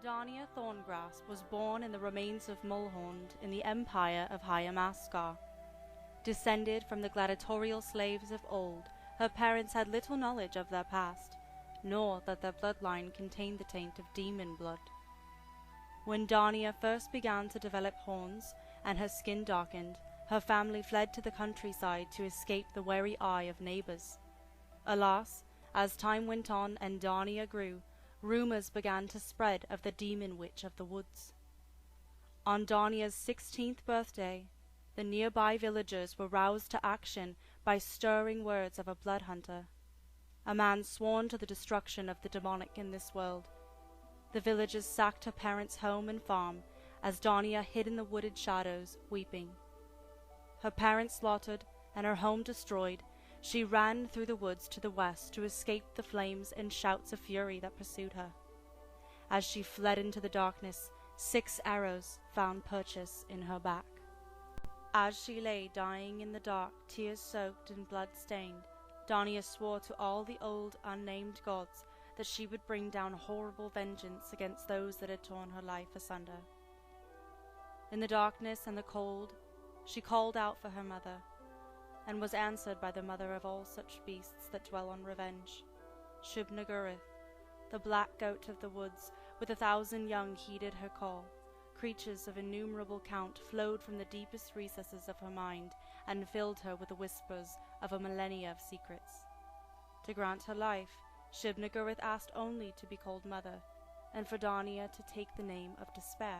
Darnia Thorngrass was born in the remains of Mulhorn in the empire of Hyamaskar. Descended from the gladiatorial slaves of old, her parents had little knowledge of their past, nor that their bloodline contained the taint of demon blood. When Darnia first began to develop horns and her skin darkened, her family fled to the countryside to escape the wary eye of neighbors. Alas, as time went on and Darnia grew, rumors began to spread of the demon witch of the woods. On Darnia's 16th birthday, the nearby villagers were roused to action by stirring words of a blood hunter, a man sworn to the destruction of the demonic in this world. The villagers sacked her parents' home and farm as Darnia hid in the wooded shadows, weeping. Her parents slaughtered and her home destroyed, she ran through the woods to the west to escape the flames and shouts of fury that pursued her. As she fled into the darkness, 6 arrows found purchase in her back. As she lay dying in the dark, tear-soaked and blood-stained, Darnia swore to all the old unnamed gods that she would bring down horrible vengeance against those that had torn her life asunder. In the darkness and the cold, she called out for her mother, and was answered by the mother of all such beasts that dwell on revenge, Shub-nigurrath, the black goat of the woods, with 1,000 young heeded her call. Creatures of innumerable count flowed from the deepest recesses of her mind, and filled her with the whispers of a millennia of secrets. To grant her life, Shub-nigurrath asked only to be called mother, and for Darnia to take the name of Despair,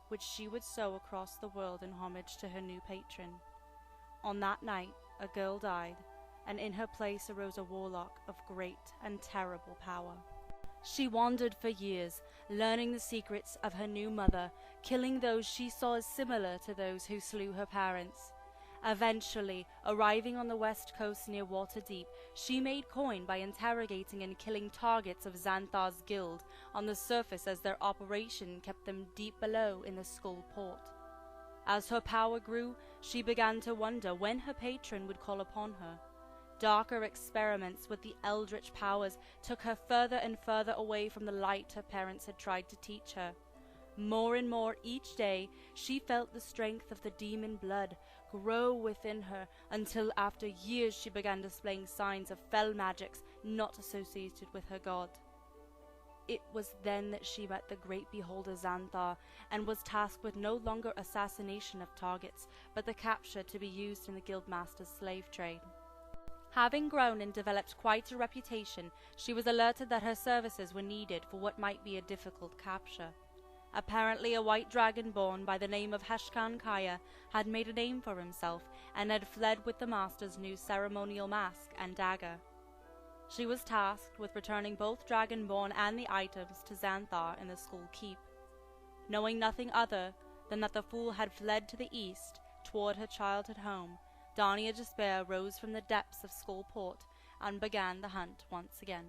which she would sow across the world in homage to her new patron. On that night a girl died, and in her place arose a warlock of great and terrible power. She wandered for years, learning the secrets of her new mother, killing those she saw as similar to those who slew her parents. Eventually, arriving on the west coast near Waterdeep, she made coin by interrogating and killing targets of Xanthar's guild on the surface, as their operation kept them deep below in the Skull Port. As her power grew, she began to wonder when her patron would call upon her. Darker experiments with the eldritch powers took her further and further away from the light her parents had tried to teach her. More and more each day, she felt the strength of the demon blood grow within her, until after years she began displaying signs of fell magics not associated with her god. It was then that she met the great beholder Xanthar, and was tasked with no longer assassination of targets, but the capture to be used in the guildmaster's slave trade. Having grown and developed quite a reputation, she was alerted that her services were needed for what might be a difficult capture. Apparently a white dragon born by the name of Heshkan Kaya had made a name for himself, and had fled with the master's new ceremonial mask and dagger. She was tasked with returning both Dragonborn and the items to Xanthar in the Skull Keep. Knowing nothing other than that the fool had fled to the east toward her childhood home, Darnia Dispair rose from the depths of Skull Port and began the hunt once again.